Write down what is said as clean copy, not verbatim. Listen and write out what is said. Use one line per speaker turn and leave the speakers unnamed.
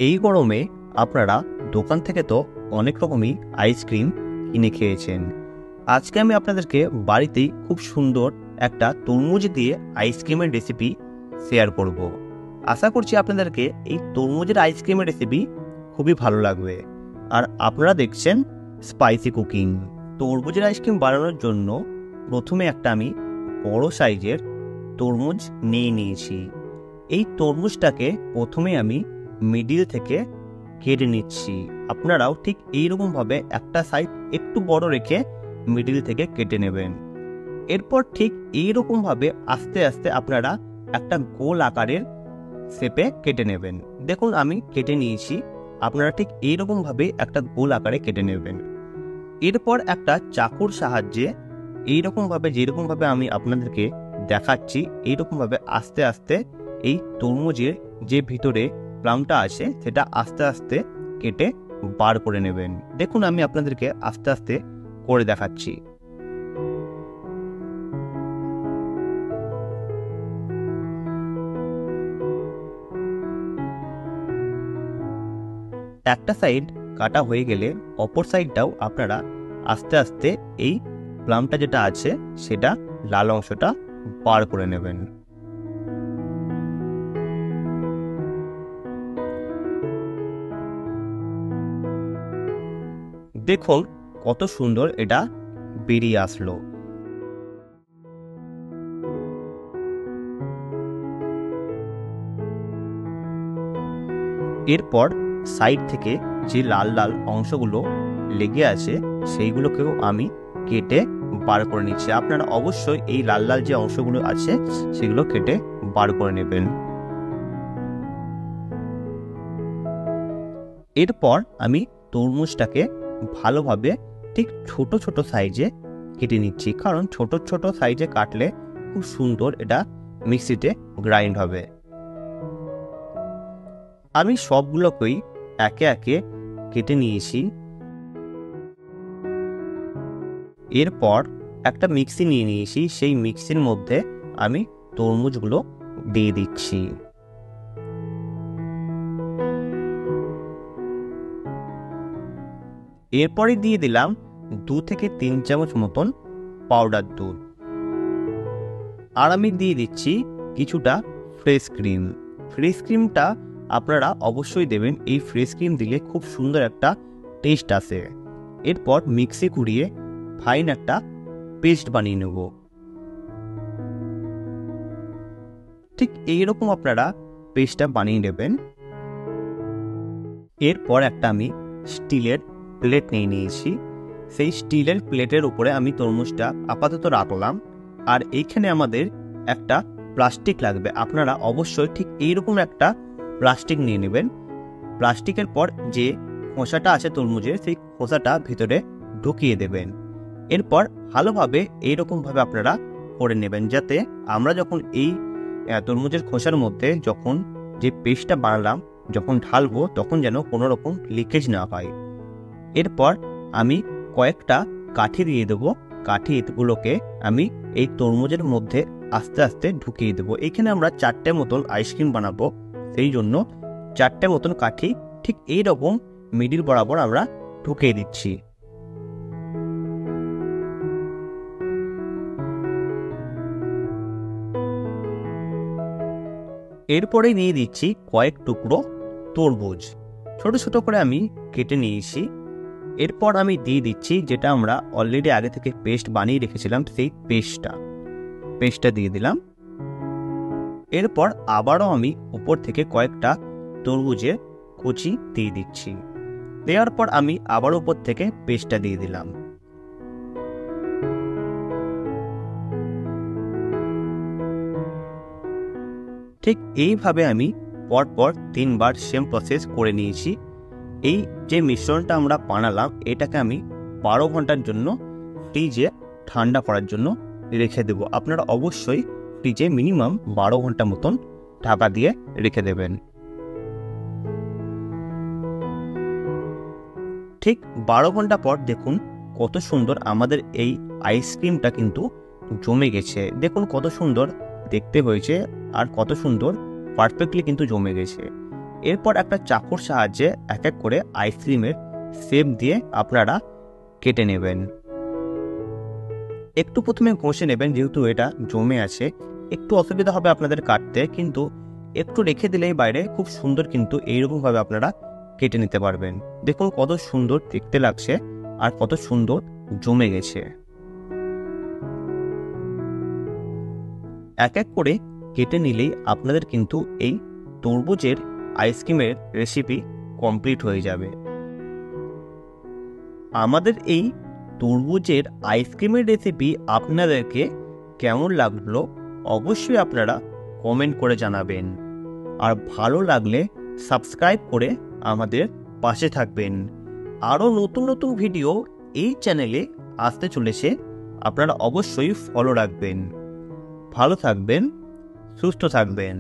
এই গরমে আপনারা দোকান থেকে তো অনেক রকমই আইসক্রিম কিনে খেয়েছেন। আজকে আমি আপনাদেরকে বাড়িতেই খুব সুন্দর একটা তরমুজ দিয়ে আইসক্রিমের রেসিপি শেয়ার করব। আশা করছি আপনাদেরকে এই তরমুজের আইসক্রিমের রেসিপি খুবই ভালো লাগবে। আর আপনারা দেখছেন স্পাইসি কুকিং। তরমুজের আইসক্রিম বানানোর জন্য প্রথমে একটা আমি বড় সাইজের তরমুজ নিয়ে নিয়েছি। এই তরমুজটাকে প্রথমে আমি মিডিল থেকে কেটে নিচ্ছি। আপনারাও ঠিক এইরকমভাবে একটা সাইড একটু বড় রেখে মিডিল থেকে কেটে নেবেন। এরপর ঠিক এইরকমভাবে আস্তে আস্তে আপনারা একটা গোল আকারের শেপে কেটে নেবেন। দেখুন আমি কেটে নিয়েছি, আপনারা ঠিক এইরকমভাবে একটা গোল আকারে কেটে নেবেন। এরপর একটা চাকুর সাহায্যে এইরকমভাবে যেরকমভাবে আমি আপনাদেরকে দেখাচ্ছি এইরকমভাবে আস্তে আস্তে এই তরমুজের যে ভিতরে প্লামটা আছে সেটা আস্তে আস্তে কেটে বার করে নেবেন। দেখুন আমি আপনাদেরকে আস্তে আস্তে করে দেখাচ্ছি। একটা সাইড কাটা হয়ে গেলে অপর সাইডটাও আপনারা আস্তে আস্তে এই প্লামটা যেটা আছে সেটা লাল অংশটা বার করে নেবেন। দেখুন কত সুন্দর এটা বেরিয়ে আসলো। এরপর সাইড থেকে যে লাল লাল অংশগুলো লেগে আছে সেইগুলোকেও আমি কেটে বার করে নিচ্ছি। আপনারা অবশ্যই এই লাল লাল যে অংশগুলো আছে সেগুলো কেটে বার করে নেবেন। এরপর আমি তরমুজটাকে ভালোভাবে ঠিক ছোট ছোট সাইজে কেটে নিচ্ছি, কারণ ছোট ছোট সাইজে কাটলে খুব সুন্দর এটা মিক্সিতে গ্রাইন্ড হবে। আমি সবগুলোকেই একে একে কেটে নিয়েছি। এরপর একটা মিক্সি নিয়ে নিয়েছি, সেই মিক্সির মধ্যে আমি তরমুজগুলো দিয়ে দিচ্ছি। এরপরে দিয়ে দিলাম 2 থেকে 3 চামচ মতন পাউডার দুধ। আর আমি দিয়ে দিচ্ছি কিছুটা ফ্রেশ ক্রিম। ফ্রেশ ক্রিমটা আপনারা অবশ্যই দেবেন, এই ফ্রেশ ক্রিম দিলে খুব সুন্দর একটা টেস্ট আসে। এরপর মিক্সি ঘুরিয়ে ফাইন একটা পেস্ট বানিয়ে নেব। ঠিক এইরকম আপনারা পেস্টটা বানিয়ে নেবেন। এরপর একটা আমি স্টিলের প্লেট নিয়ে নিয়েছি, সেই স্টিলের প্লেটের উপরে আমি তরমুজটা আপাতত রাখলাম। আর এইখানে আমাদের একটা প্লাস্টিক লাগবে, আপনারা অবশ্যই ঠিক এইরকম একটা প্লাস্টিক নিয়ে নেবেন। প্লাস্টিকের পর যে খোসাটা আছে তরমুজের সেই খোসাটা ভিতরে ঢুকিয়ে দেবেন। এরপর ভালোভাবে এইরকমভাবে আপনারা করে নেবেন, যাতে আমরা যখন এই তরমুজের খোসার মধ্যে যখন যে পেস্টটা বানালাম যখন ঢালবো তখন যেন কোনো রকম লিকেজ না হয়। এরপর আমি কয়েকটা কাঠি দিয়ে দেবো, কাঠিগুলোকে আমি এই তরমুজের মধ্যে আস্তে আস্তে ঢুকিয়ে দেবো। এখানে আমরা 4টে মতন আইসক্রিম বানাবো, সেই জন্য 4টে মতন কাঠি ঠিক এইরকম মিডিল বরাবর আমরা ঢুকিয়ে দিচ্ছি। এরপরে দিয়ে দিচ্ছি কয়েক টুকরো তরমুজ, ছোট ছোট করে আমি কেটে নিয়েছি। এরপর আমি দিয়ে দিচ্ছি যেটা আমরা অলরেডি আগে থেকে পেস্ট বানিয়ে রেখেছিলাম সেই পেস্টটা দিয়ে দিলাম। এরপর আবারও আমি উপর থেকে কয়েকটা তরমুজের কুচি দিয়ে দিচ্ছি। দেওয়ার পর আমি আবার উপর থেকে পেস্টটা দিয়ে দিলাম। ঠিক এইভাবে আমি পরপর 3 বার সেম প্রসেস করে নিয়েছি। এই যে মিশ্রণটা আমরা বানালাম এটাকে আমি 12 ঘন্টার জন্য ফ্রিজে ঠান্ডা করার জন্য রেখে দেব। আপনারা অবশ্যই ফ্রিজে মিনিমাম 12 ঘন্টা মতন ঢাকা দিয়ে রেখে দেবেন। ঠিক 12 ঘন্টা পর দেখুন কত সুন্দর আমাদের এই আইসক্রিমটা কিন্তু জমে গেছে। দেখুন কত সুন্দর দেখতে হয়েছে আর কত সুন্দর পারফেক্টলি কিন্তু জমে গেছে। এরপর একটা চাকুর সাহায্যে এক এক করে আইসক্রিমের শেপ দিয়ে আপনারা কেটে নেবেন। একটু প্রথমে ঘষে নেবেন, যেহেতু এটা জমে আছে একটু অসুবিধা হবে আপনাদের কাটতে, কিন্তু একটু রেখে দিলেই বাইরে খুব সুন্দর কিন্তু এইরকমভাবে আপনারা কেটে নিতে পারবেন। দেখুন কত সুন্দর দেখতে লাগছে আর কত সুন্দর জমে গেছে। এক এক করে কেটে নিলেই আপনাদের কিন্তু এই তরমুজের আইসক্রিমের রেসিপি কমপ্লিট হয়ে যাবে। আমাদের এই তরমুজের আইসক্রিমের রেসিপি আপনাদেরকে কেমন লাগলো অবশ্যই আপনারা কমেন্ট করে জানাবেন, আর ভালো লাগলে সাবস্ক্রাইব করে আমাদের পাশে থাকবেন। আরও নতুন নতুন ভিডিও এই চ্যানেলে আসতে চলেছে, আপনারা অবশ্যই ফলো রাখবেন। ভালো থাকবেন, সুস্থ থাকবেন।